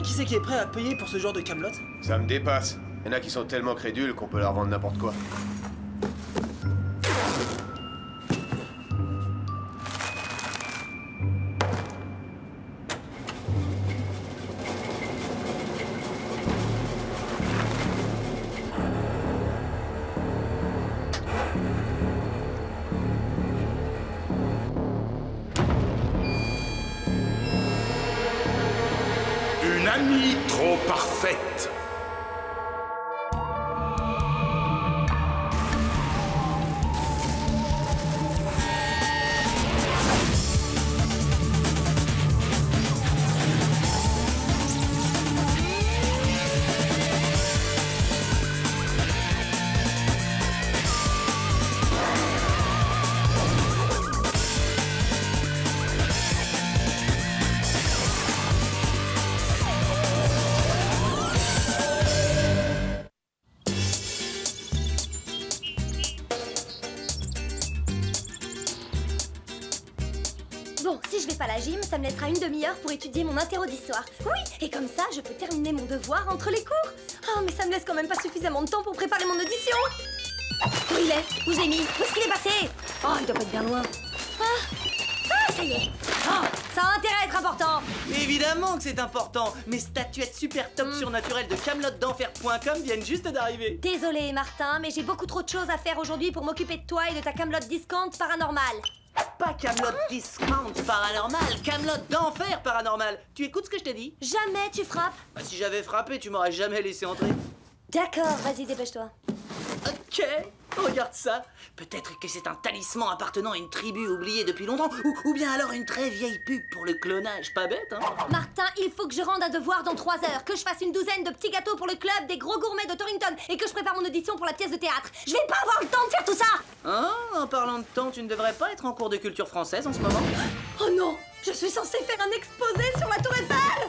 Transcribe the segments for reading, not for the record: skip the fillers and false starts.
sais qui c'est qui est prêt à payer pour ce genre de camelote? Ça me dépasse. Y'en a qui sont tellement crédules qu'on peut leur vendre n'importe quoi. Une amie trop parfaite. Bon, si je vais pas à la gym, ça me laissera une demi-heure pour étudier mon interro d'histoire. Oui, et comme ça, je peux terminer mon devoir entre les cours. Ah, mais ça me laisse quand même pas suffisamment de temps pour préparer mon audition. Où il est? Où je l'ai mis? Où est-ce qu'il est passé? Oh, il doit pas être bien loin. Ah, ça y est. Oh, ça a intérêt à être important. Évidemment que c'est important. Mes statuettes super top surnaturelles de camelotdenfer.com viennent juste d'arriver. Désolée, Martin, mais j'ai beaucoup trop de choses à faire aujourd'hui pour m'occuper de toi et de ta camelote discount paranormale. Pas Camelot Discount paranormal, Camelot d'enfer paranormal. Tu écoutes ce que je t'ai dit? Jamais tu frappes. Bah, si j'avais frappé, tu m'aurais jamais laissé entrer. D'accord, vas-y, dépêche-toi. Ok, regarde ça. Peut-être que c'est un talisman appartenant à une tribu oubliée depuis longtemps, ou bien alors une très vieille pub pour le clonage. Pas bête, hein? Martin, il faut que je rende un devoir dans 3 heures, que je fasse une douzaine de petits gâteaux pour le club des gros gourmets de Torrington et que je prépare mon audition pour la pièce de théâtre. Je vais pas avoir le temps de faire tout ça. Oh, en parlant de temps, tu ne devrais pas être en cours de culture française en ce moment? Oh non, je suis censée faire un exposé sur la Tour Eiffel.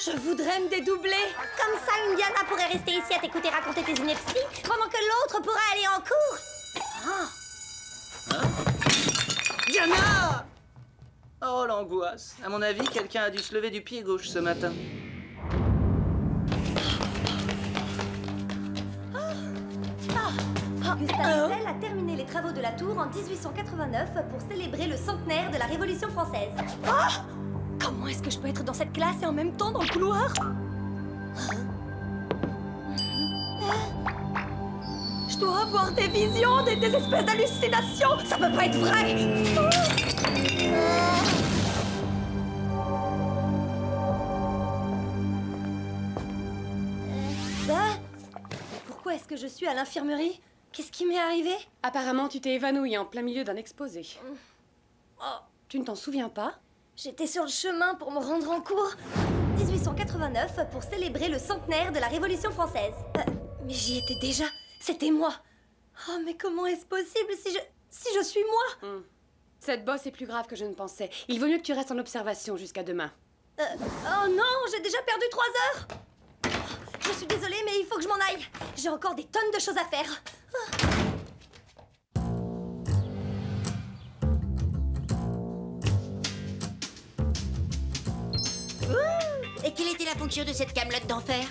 Je voudrais me dédoubler. Comme ça, une Diana pourrait rester ici à t'écouter raconter tes inepties, pendant que l'autre pourrait aller en cours. Diana! Oh, l'angoisse. À mon avis, quelqu'un a dû se lever du pied gauche ce matin. Gustave Eiffel a terminé les travaux de la tour en 1889 pour célébrer le centenaire de la Révolution française. Comment est-ce que je peux être dans cette classe et en même temps dans le couloir? Je dois avoir des visions, des espèces d'hallucinations. Ça peut pas être vrai. Pourquoi est-ce que je suis à l'infirmerie? Qu'est-ce qui m'est arrivé? Apparemment, tu t'es évanouie en plein milieu d'un exposé. Tu ne t'en souviens pas? J'étais sur le chemin pour me rendre en cours. 1889 pour célébrer le centenaire de la Révolution française. Mais j'y étais déjà. C'était moi. Oh, mais comment est-ce possible si je suis moi? Cette bosse est plus grave que je ne pensais. Il vaut mieux que tu restes en observation jusqu'à demain. Oh non, j'ai déjà perdu 3 heures. Je suis désolée, mais il faut que je m'en aille. J'ai encore des tonnes de choses à faire. Et quelle était la fonction de cette camelote d'enfer?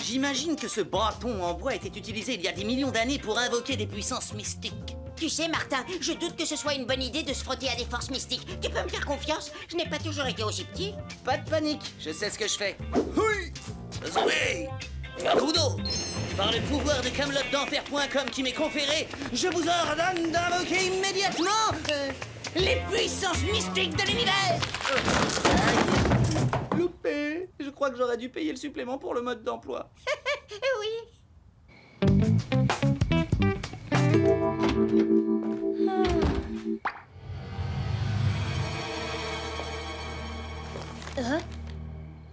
J'imagine que ce bâton en bois était utilisé il y a des millions d'années pour invoquer des puissances mystiques. Tu sais, Martin, je doute que ce soit une bonne idée de se frotter à des forces mystiques. Tu peux me faire confiance? Je n'ai pas toujours été aussi petit. Pas de panique, je sais ce que je fais. Oui! Zoé! Trudeau! Par le pouvoir de camelotdenfer.com qui m'est conféré, je vous ordonne d'invoquer immédiatement les puissances mystiques de l'univers! Loupé! Je crois que j'aurais dû payer le supplément pour le mode d'emploi. Oui.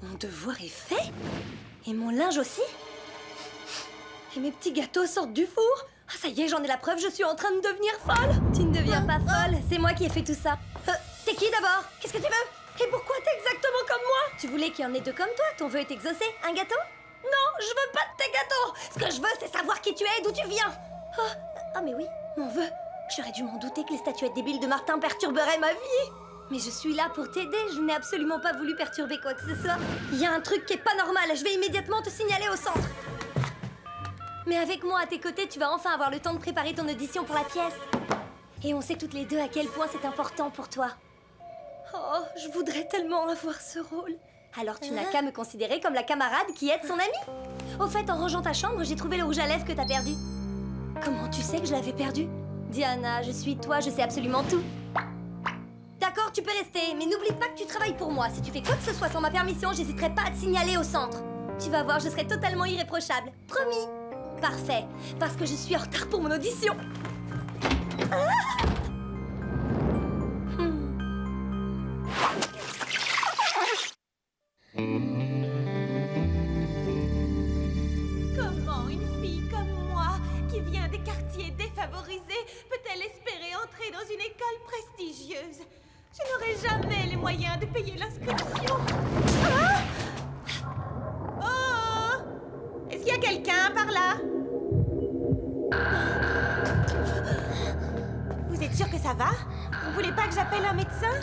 Mon devoir est fait? Et mon linge aussi? Et mes petits gâteaux sortent du four? Ah, ça y est, j'en ai la preuve, je suis en train de devenir folle! Tu ne deviens pas folle, c'est moi qui ai fait tout ça. T'es qui d'abord? Qu'est-ce que tu veux? Et pourquoi t'es exactement comme moi? Tu voulais qu'il y en ait 2 comme toi, ton vœu est exaucé. Un gâteau? Non, je veux pas de tes gâteaux! Ce que je veux, c'est savoir qui tu es et d'où tu viens! Ah, mais oui, mon vœu. J'aurais dû m'en douter que les statuettes débiles de Martin perturberaient ma vie. Mais je suis là pour t'aider, je n'ai absolument pas voulu perturber quoi que ce soit. Il y a un truc qui est pas normal, je vais immédiatement te signaler au centre. Mais avec moi à tes côtés, tu vas enfin avoir le temps de préparer ton audition pour la pièce. Et on sait toutes les deux à quel point c'est important pour toi. Oh, je voudrais tellement avoir ce rôle. Alors tu n'as qu'à me considérer comme la camarade qui aide son ami. Au fait, en rangeant ta chambre, j'ai trouvé le rouge à lèvres que t'as perdu. Comment tu sais que je l'avais perdu? Diana, je suis toi, je sais absolument tout. D'accord, tu peux rester, mais n'oublie pas que tu travailles pour moi. Si tu fais quoi que ce soit sans ma permission, j'hésiterai pas à te signaler au centre. Tu vas voir, je serai totalement irréprochable. Promis. Parfait, parce que je suis en retard pour mon audition. Comment une fille comme moi, qui vient des quartiers défavorisés, peut-elle espérer entrer dans une école prestigieuse? Je n'aurai jamais les moyens de payer l'inscription. Ah! Oh! Est-ce qu'il y a quelqu'un par là? Vous êtes sûr que ça va? Vous voulez pas que j'appelle un médecin?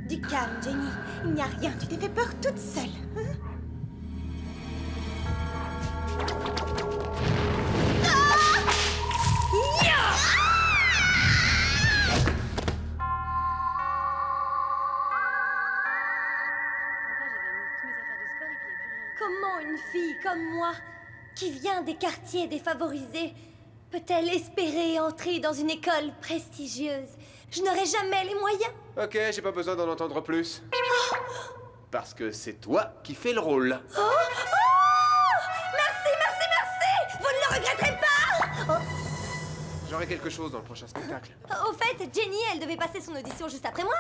Du calme, Jenny. Il n'y a rien. Tu t'es fait peur toute seule. Hein? Comment une fille comme moi, qui vient des quartiers défavorisés, peut-elle espérer entrer dans une école prestigieuse? Je n'aurai jamais les moyens. Ok, j'ai pas besoin d'en entendre plus. Parce que c'est toi qui fais le rôle. Oh! Oh! Merci, merci, merci! Vous ne le regretterez pas! J'aurai quelque chose dans le prochain spectacle. Au fait, Jenny, elle devait passer son audition juste après moi.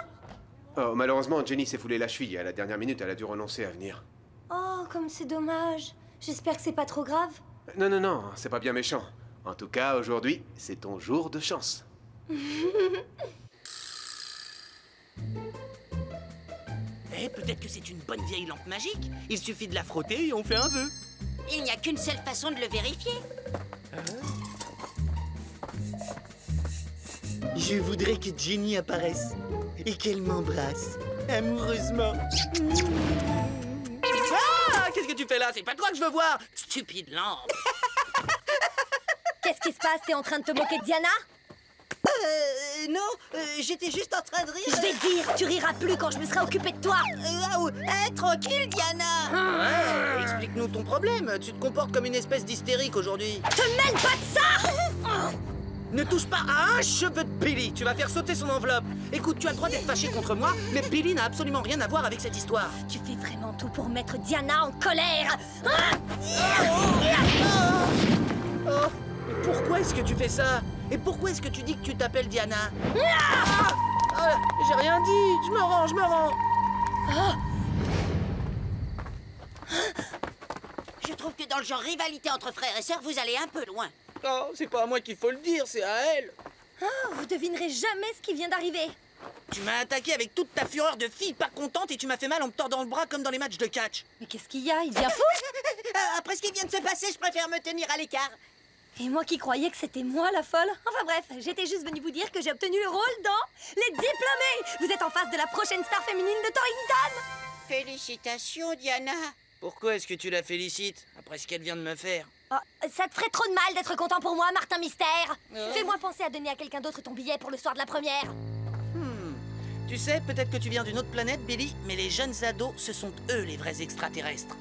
Oh, malheureusement, Jenny s'est foulé la cheville. À la dernière minute, elle a dû renoncer à venir. Oh, comme c'est dommage. J'espère que c'est pas trop grave. Non, non, non, c'est pas bien méchant. En tout cas, aujourd'hui, c'est ton jour de chance. Eh, peut-être que c'est une bonne vieille lampe magique. Il suffit de la frotter et on fait un vœu. Il n'y a qu'une seule façon de le vérifier. Je voudrais que Jenny apparaisse et qu'elle m'embrasse amoureusement. Ah, qu'est-ce que tu fais là? C'est pas toi que je veux voir, stupide lampe. Qu'est-ce qui se passe? T'es en train de te moquer de Diana? Non, j'étais juste en train de rire. Je vais te dire, tu riras plus quand je me serai occupée de toi. Tranquille, Diana. Ouais, explique-nous ton problème. Tu te comportes comme une espèce d'hystérique aujourd'hui. Te mêle pas de ça! Ne touche pas à un cheveu de Billy. Tu vas faire sauter son enveloppe. Écoute, tu as le droit d'être fâché contre moi, mais Billy n'a absolument rien à voir avec cette histoire. Tu fais vraiment tout pour mettre Diana en colère. Oh, mais pourquoi est-ce que tu fais ça? Et pourquoi est-ce que tu dis que tu t'appelles Diana? J'ai rien dit. Je me rends, je me rends. Je trouve que dans le genre rivalité entre frères et sœurs, vous allez un peu loin. Oh, c'est pas à moi qu'il faut le dire, c'est à elle. Vous devinerez jamais ce qui vient d'arriver. Tu m'as attaqué avec toute ta fureur de fille pas contente et tu m'as fait mal en me tordant le bras comme dans les matchs de catch. Mais qu'est-ce qu'il y a? Il devient fou? Après ce qui vient de se passer, je préfère me tenir à l'écart. Et moi qui croyais que c'était moi la folle. Enfin bref, j'étais juste venue vous dire que j'ai obtenu le rôle dans Les Diplômés. Vous êtes en face de la prochaine star féminine de Torrington. Félicitations, Diana. Pourquoi est-ce que tu la félicites après ce qu'elle vient de me faire? Oh, ça te ferait trop de mal d'être content pour moi, Martin Mystère. Fais-moi penser à donner à quelqu'un d'autre ton billet pour le soir de la première. Tu sais, peut-être que tu viens d'une autre planète, Billy, mais les jeunes ados, ce sont eux les vrais extraterrestres.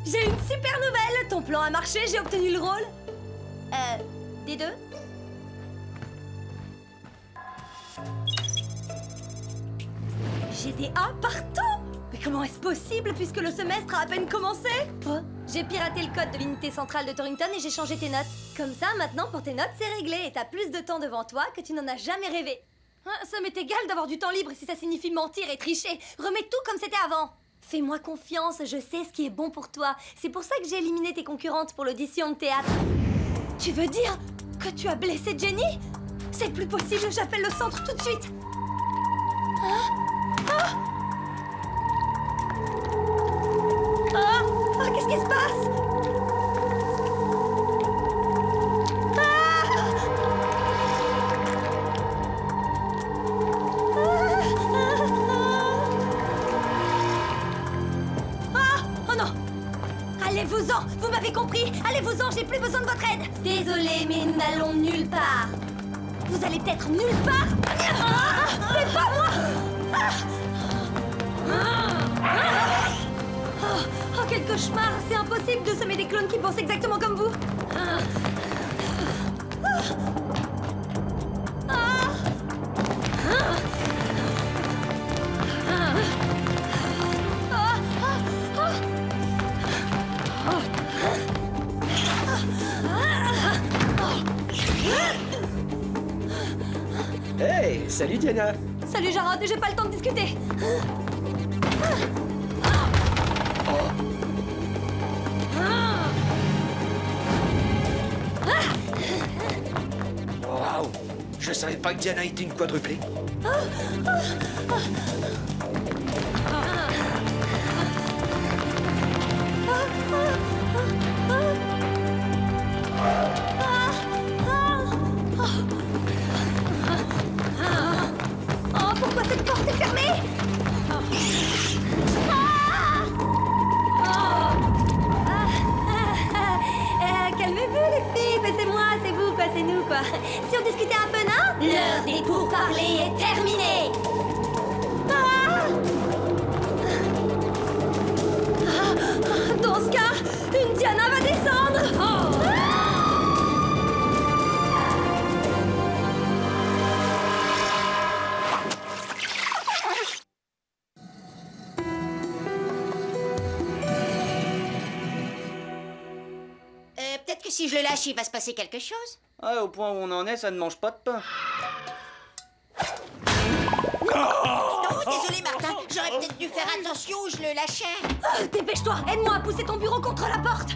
J'ai une super nouvelle. Ton plan a marché, j'ai obtenu le rôle. Des deux? J'ai des A partout. Mais comment est-ce possible puisque le semestre a à peine commencé? Oh, j'ai piraté le code de l'unité centrale de Torrington et j'ai changé tes notes. Comme ça, maintenant, pour tes notes, c'est réglé et t'as plus de temps devant toi que tu n'en as jamais rêvé. Ça m'est égal d'avoir du temps libre si ça signifie mentir et tricher. Remets tout comme c'était avant. Fais-moi confiance, je sais ce qui est bon pour toi. C'est pour ça que j'ai éliminé tes concurrentes pour l'audition de théâtre. Tu veux dire que tu as blessé Jenny? C'est plus possible, j'appelle le centre tout de suite. qu'est-ce qui se passe? Oh non! Allez-vous-en! Vous m'avez compris! Allez-vous-en, j'ai plus besoin de votre aide! Désolée, mais nous n'allons nulle part! Vous allez peut-être nulle part! Mais pas moi! Oh, quel cauchemar! C'est impossible de semer des clones qui pensent exactement comme vous! Hey, salut Diana. Salut Jarod, j'ai pas le temps de discuter. Waouh, je savais pas que Diana était une quadruplée. Oh, pourquoi cette porte est fermée? Calmez-vous les filles, c'est moi, c'est vous, quoi, c'est nous, quoi. Si on discutait un peu, non? L'heure des pourparlers est terminée. Dans ce cas, une Diana va descendre. Peut-être que si je le lâche, il va se passer quelque chose. Ouais, au point où on en est, ça ne mange pas de pain. Oh, désolé Martin, j'aurais peut-être dû faire attention où je le lâchais. Dépêche-toi, aide-moi à pousser ton bureau contre la porte.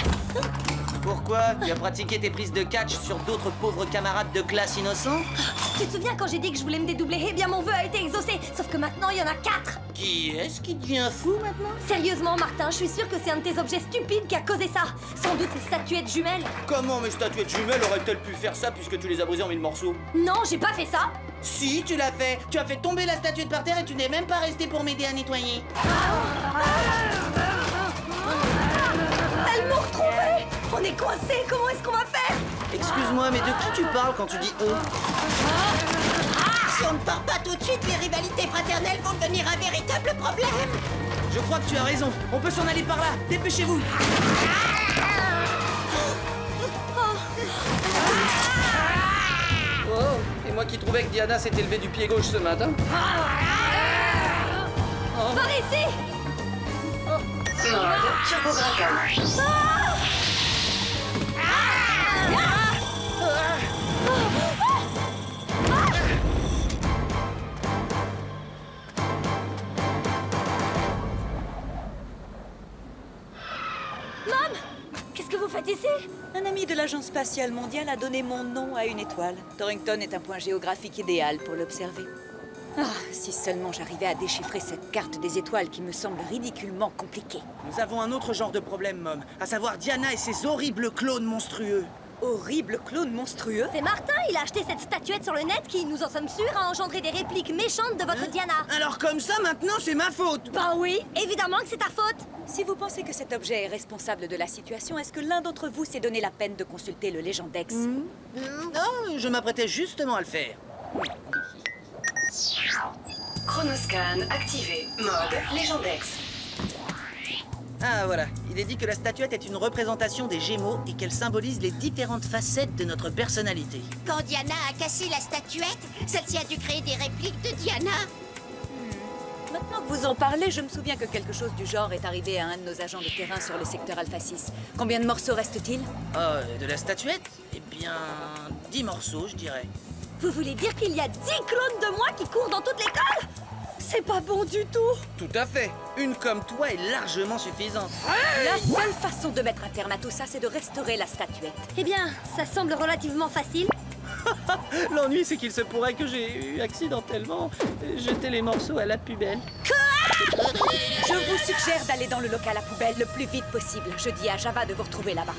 Pourquoi? Tu as pratiqué tes prises de catch sur d'autres pauvres camarades de classe innocents? Tu te souviens quand j'ai dit que je voulais me dédoubler? Eh bien, mon vœu a été exaucé, sauf que maintenant, il y en a 4. Qui est-ce qui devient fou maintenant? Sérieusement, Martin, je suis sûre que c'est un de tes objets stupides qui a causé ça. Sans doute ces statuettes jumelles. Comment mes statuettes jumelles auraient-elles pu faire ça puisque tu les as brisées en 1000 morceaux? Non, j'ai pas fait ça. Si, tu l'as fait. Tu as fait tomber la statuette par terre et tu n'es même pas resté pour m'aider à nettoyer. Elles m'ont retrouvée. On est coincés, comment est-ce qu'on va faire? Excuse-moi, mais de qui tu parles quand tu dis eux? Si on ne part pas tout de suite, les rivalités fraternelles vont devenir un véritable problème. Je crois que tu as raison. On peut s'en aller par là. Dépêchez-vous. Oh, et moi qui trouvais que Diana s'était levée du pied gauche ce matin. Par ici. Mom, qu'est-ce que vous faites ici? Un ami de l'Agence spatiale mondiale a donné mon nom à une étoile. Torrington est un point géographique idéal pour l'observer. Ah, si seulement j'arrivais à déchiffrer cette carte des étoiles qui me semble ridiculement compliquée. Nous avons un autre genre de problème, Mom. À savoir Diana et ses horribles clones monstrueux. Horrible clone monstrueux? C'est Martin, il a acheté cette statuette sur le net qui, nous en sommes sûrs, a engendré des répliques méchantes de votre Diana. Alors comme ça, maintenant, c'est ma faute. Ben oui, évidemment que c'est ta faute. Si vous pensez que cet objet est responsable de la situation, est-ce que l'un d'entre vous s'est donné la peine de consulter le Légendex? Non, je m'apprêtais justement à le faire. Chronoscan activé. Mode Légendex. Ah voilà, il est dit que la statuette est une représentation des Gémeaux et qu'elle symbolise les différentes facettes de notre personnalité. Quand Diana a cassé la statuette, celle-ci a dû créer des répliques de Diana. Maintenant que vous en parlez, je me souviens que quelque chose du genre est arrivé à un de nos agents de terrain sur le secteur Alpha 6. Combien de morceaux reste-t-il? De la statuette? Eh bien, 10 morceaux, je dirais. Vous voulez dire qu'il y a 10 clones de moi qui courent dans toute l'école? C'est pas bon du tout. Tout à fait. Une comme toi est largement suffisante. La seule façon de mettre un terme à tout ça, c'est de restaurer la statuette. Eh bien, ça semble relativement facile. L'ennui, c'est qu'il se pourrait que j'ai accidentellement jeté les morceaux à la poubelle. Quoi? Je vous suggère d'aller dans le local à poubelle le plus vite possible. Je dis à Java de vous retrouver là-bas.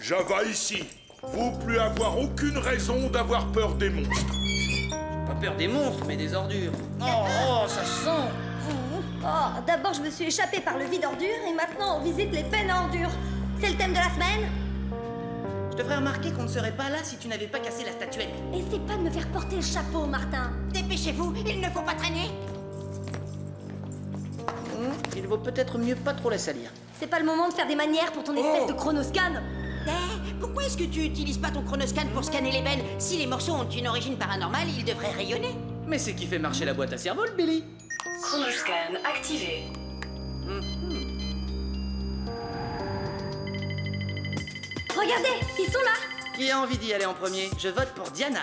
Java ici. Vous plus avoir aucune raison d'avoir peur des monstres. Pas peur des monstres, mais des ordures. Oh, ça sent. Oh, d'abord je me suis échappée par le vide ordure et maintenant on visite les peines à ordures. C'est le thème de la semaine? Je te ferais remarquer qu'on ne serait pas là si tu n'avais pas cassé la statuette. Essaie pas de me faire porter le chapeau, Martin. Dépêchez-vous, il ne faut pas traîner. Il vaut peut-être mieux pas trop la salir. C'est pas le moment de faire des manières pour ton espèce de chronoscan. Pourquoi est-ce que tu utilises pas ton chronoscan pour scanner les veines? Si les morceaux ont une origine paranormale, ils devraient rayonner. Mais c'est qui fait marcher la boîte à cerveau, Billy. Chronoscan activé. Regardez, ils sont là. Qui a envie d'y aller en premier? Je vote pour Diana.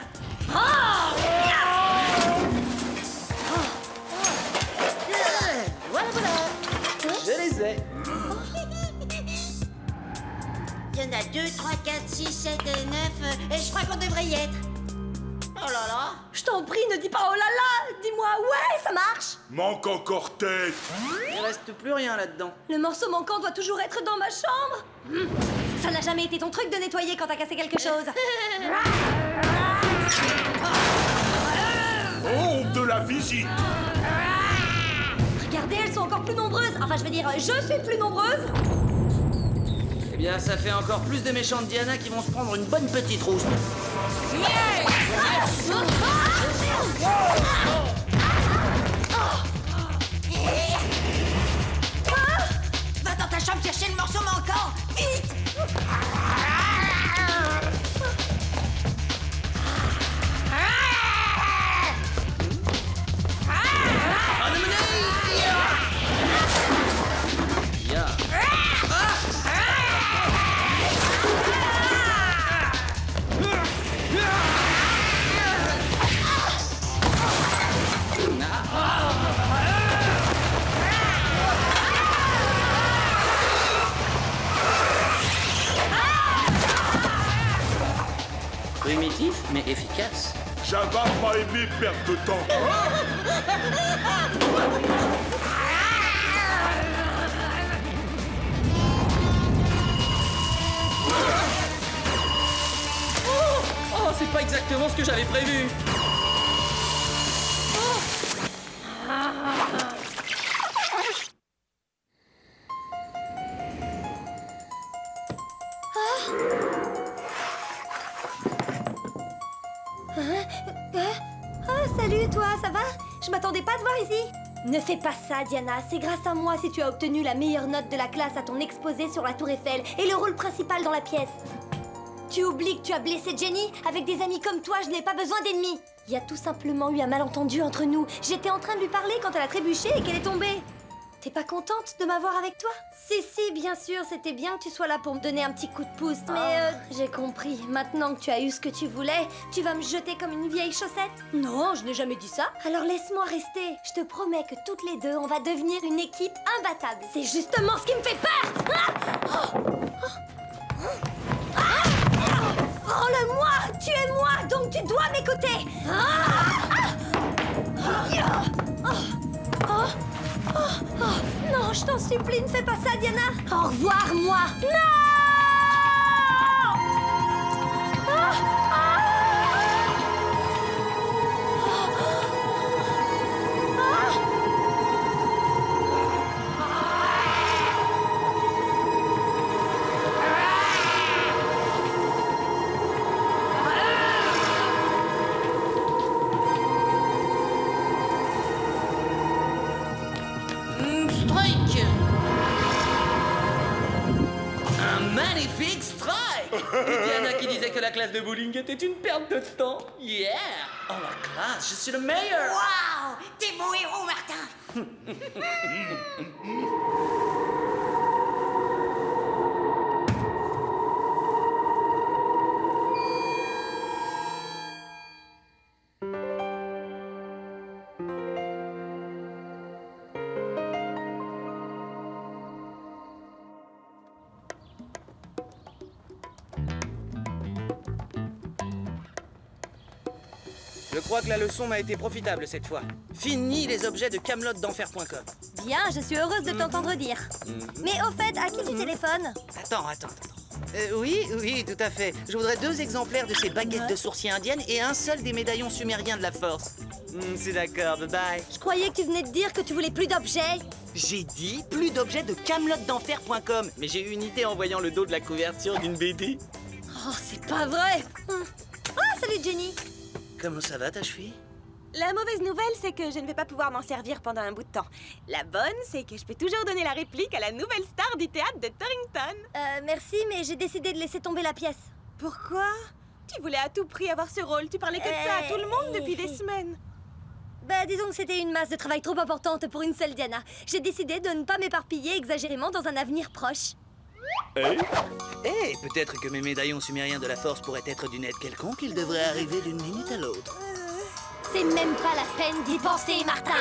Voilà, voilà. Je les ai. Il y en a 2, 3, 4, 6, 7, 9, et je crois qu'on devrait y être. Oh là là. Je t'en prie, ne dis pas oh là là. Dis-moi ouais, ça marche. Manque encore tête. Il reste plus rien là-dedans. Le morceau manquant doit toujours être dans ma chambre. Ça n'a jamais été ton truc de nettoyer quand t'as cassé quelque chose. Oh, de la visite. Regardez, elles sont encore plus nombreuses. Enfin, je veux dire, je suis plus nombreuse. Eh bien, ça fait encore plus de méchantes Diana qui vont se prendre une bonne petite rousse. Va dans ta chambre chercher le morceau manquant. Vite. Primitif, mais efficace. Java pas aimé perdre de temps. Oh, c'est pas exactement ce que j'avais prévu. Salut, toi, ça va? Je m'attendais pas à te voir ici. Ne fais pas ça, Diana. C'est grâce à moi si tu as obtenu la meilleure note de la classe à ton exposé sur la Tour Eiffel et le rôle principal dans la pièce. Tu oublies que tu as blessé Jenny? Avec des amis comme toi, je n'ai pas besoin d'ennemis. Il y a tout simplement eu un malentendu entre nous. J'étais en train de lui parler quand elle a trébuché et qu'elle est tombée. T'es pas contente de m'avoir avec toi? Si, bien sûr, c'était bien que tu sois là pour me donner un petit coup de pouce, mais j'ai compris. Maintenant que tu as eu ce que tu voulais, tu vas me jeter comme une vieille chaussette? Non, je n'ai jamais dit ça. Alors laisse-moi rester. Je te promets que toutes les deux, on va devenir une équipe imbattable. C'est justement ce qui me fait peur. Rends-le-moi! Tu es moi, donc tu dois m'écouter! Non, je t'en supplie, ne fais pas ça, Diana! Au revoir, moi! Non! Strike! Un magnifique strike! Diana qui disait que la classe de bowling était une perte de temps. Yeah! Oh la classe, je suis le meilleur! Waouh! T'es mon héros, Martin! Je crois que la leçon m'a été profitable cette fois. Fini les objets de camelotdenfer.com. Bien, je suis heureuse de t'entendre dire. Mais au fait, à qui tu téléphones? Attends. Oui, tout à fait. Je voudrais 2 exemplaires de ces baguettes de sourcier indiennes et un seul des médaillons sumériens de la force. C'est d'accord, bye bye. Je croyais que tu venais de dire que tu voulais plus d'objets. J'ai dit plus d'objets de camelotdenfer.com, mais j'ai eu une idée en voyant le dos de la couverture d'une BD. Oh, c'est pas vrai. Ah, salut Jenny. Comment ça va ta cheville? La mauvaise nouvelle, c'est que je ne vais pas pouvoir m'en servir pendant un bout de temps. La bonne, c'est que je peux toujours donner la réplique à la nouvelle star du théâtre de Torrington. Merci, mais j'ai décidé de laisser tomber la pièce. Pourquoi? Tu voulais à tout prix avoir ce rôle, tu parlais que de ça à tout le monde depuis des semaines. Bah, disons que c'était une masse de travail trop importante pour une seule Diana. J'ai décidé de ne pas m'éparpiller exagérément dans un avenir proche. Peut-être que mes médaillons sumériens de la force pourraient être d'une aide quelconque, ils devraient arriver d'une minute à l'autre. C'est même pas la peine d'y penser, Martin.